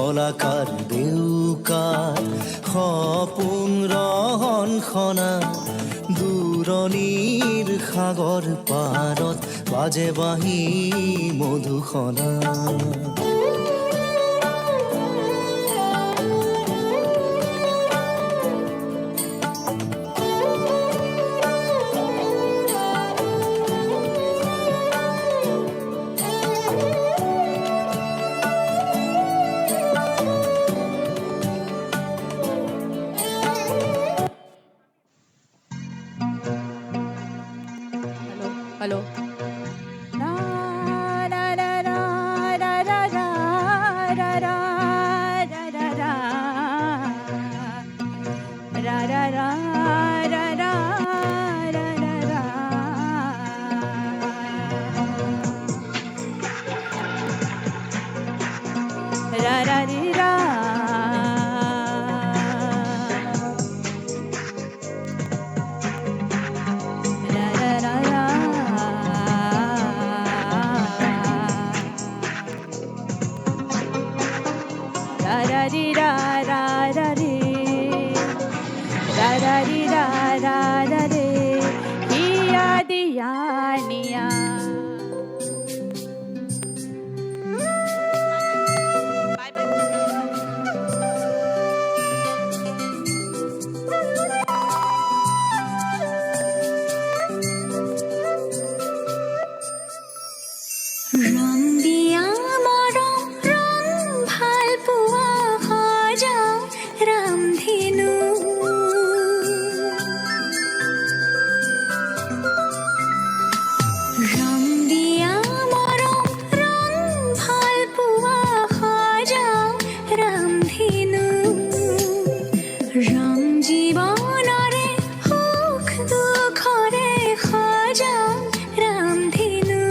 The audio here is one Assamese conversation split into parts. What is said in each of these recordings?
কলাকাৰ দেউকাৰ সপোন ৰহন খনা দূৰণিৰ সাগৰ পাৰত বাজে বাঁহী মধুসনা Hello. La la la la la la la la la la la la ra ra ra ra ra ra ra ra ra ra ri ra রং দিয়া মরম রং ভাল পোৱা সজাও ৰামধেনু ৰং দিয়া মৰম ৰং ভাল পোৱা সজাও ৰামধেনু ৰং জীৱনৰে সুখ দুখৰে সজাও ৰামধেনু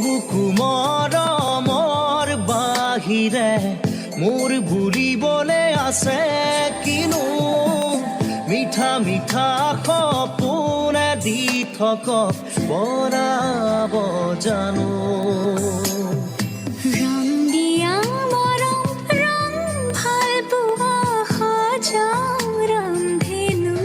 বুকু মৰমৰ বাহিৰে মোৰ বুলিবলৈ আছে কিনো মিঠা মিঠা সপোনে দি থক পৰাব জানো ৰং দিয়া মৰম ৰং ভাল পোৱা সজাও ৰামধেনু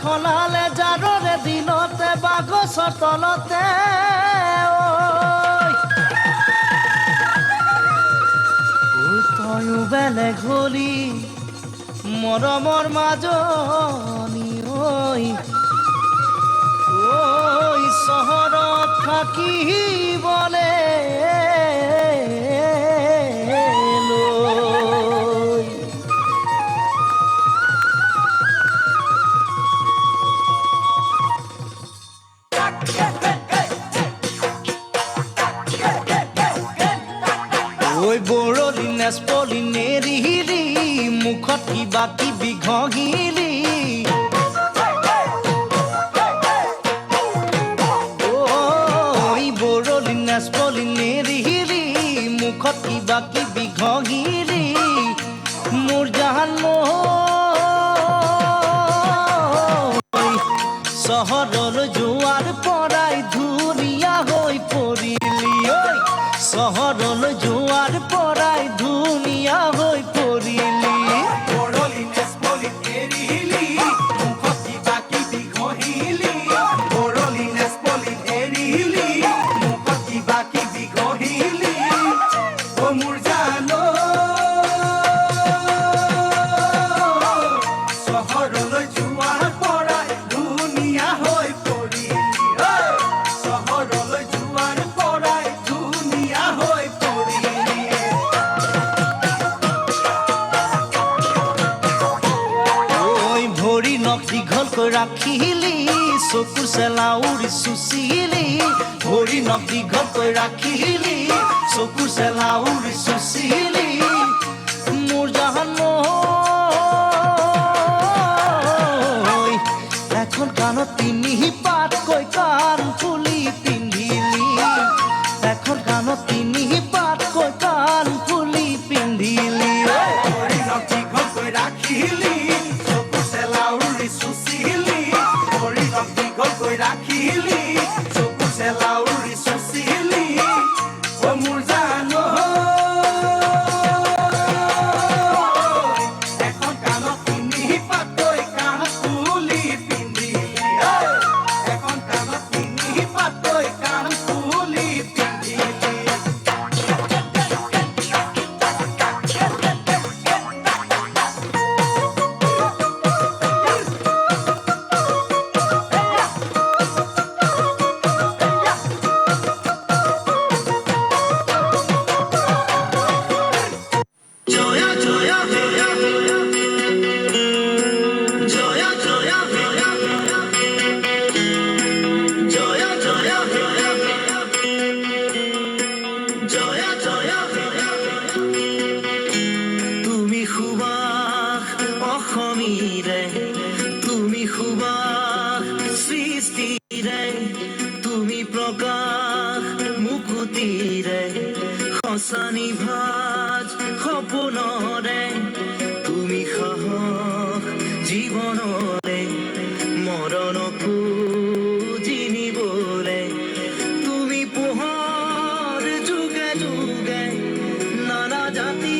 খলালে জাৰৰে দিনতে বাগছৰ তলতে তয়ো বেলেগ হলি মৰমৰ মাজনী ঐ চহৰত থাকিবলে বৰলি নেচপলি নেৰিলি মুখত কিবা কিবি ঘঁহিলি বৰলি নেচপলি নেৰিলি মুখত কিবা কিবি ঘঁহিলি মোৰ জাহান চহৰলৈ যোৱাৰ পৰাই ধুনীয়া হৈ পৰিলি চহৰলৈ যোৱাৰ পৰাই ধুনীয়া হৈ পৰিলি বৰলি নেচপলি এৰিলি মুখত কিবা কিবি ঘঁহিলি বৰলি নেচপলি এৰিলি মুখত কিবা কিবি ঘঁহিলি মোৰ জানো চহৰলৈ যোৱাৰ পৰাই ধুনীয়া হৈ পৰিলি চহৰলৈ যোৱাৰ পৰাই ধুনীয়া হৈ ভৰি নখ দীঘলকৈ ৰাখিলি চকুৰ চেলা উৰি চুচিলি ভৰি নখ দীঘলকৈ ৰাখিলি চকুৰ চেলা উৰি চুচিলি মোৰ জাহান এখন কাণত তিনি পাতকৈ কাণ ফুলি পিন্ধিলি এখন কাণত তিনি পাতকৈ কাণ ফুলি পিন্ধিলি ভৰি নখ দীঘলকৈ ৰাখিলি চকুৰ চেলা উৰি প্ৰকাশ মুকুতিৰে সঁচানি ভাজ সপোনৰে তুমি সাহস জীৱনৰে মৰণকো জিনিবলে তুমি পোহৰ যুগে যুগে নানা জাতি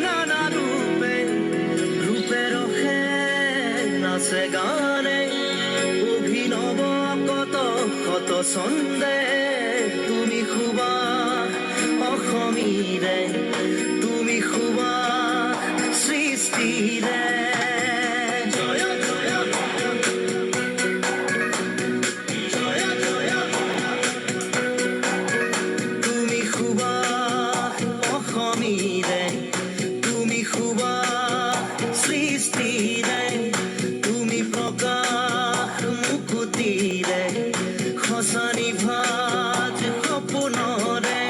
নানা ৰূপে ৰূপে ৰখে নাচে গানে অভিনৱ কত কত ছন্দে তুমি খুবা অসমীৰে তুমি খুবা সৃষ্টিৰে জয় জয় জয় জয় তুমি খুবা অসমীৰে তুমি খুবা সৃষ্টিৰে তুমি প্ৰকাশ মুকুতিৰে সঁচানি ভাজ সপোনৰে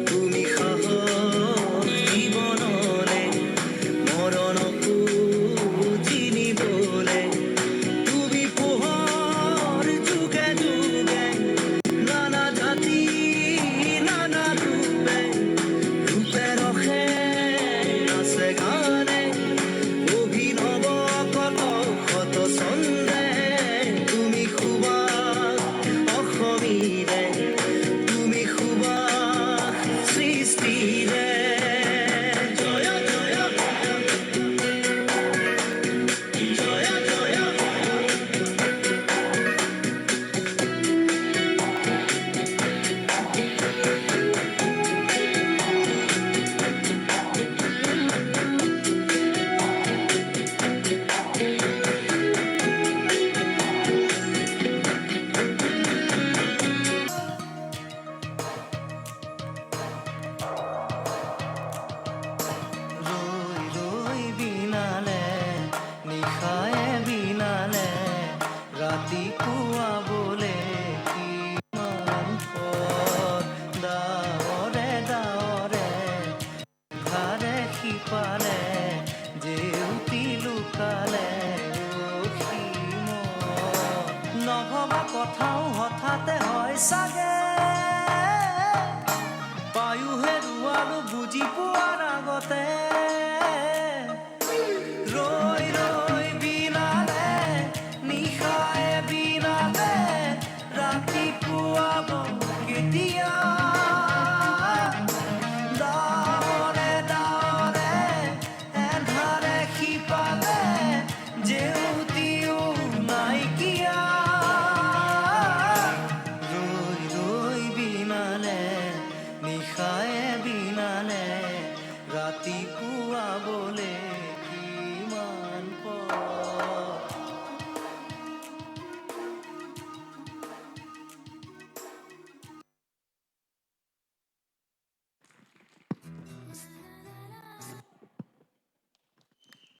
তুমি সাহস জীৱনৰে মৰণকো জিনিবলে তুমি পোহৰ যুগে যুগে নানা জাতি নানা ৰূপে ৰূপে ৰখে নাচে গানে অভিনৱ কত কত ছন্দে তুমি খুবা অসমীৰে তুমি খুবা সৃষ্টিৰে জয় জয় জয় জয় ৰৈ ৰৈ বিনালে নিশায়ে বিনালে ৰাতি পুৱাবলে কিমান পথ ডাৱৰে ডাৱৰে ঘাৰে সিপালে জেউতি লুকালে অসীম নভবা কথাও হঠাতে হয় চাগে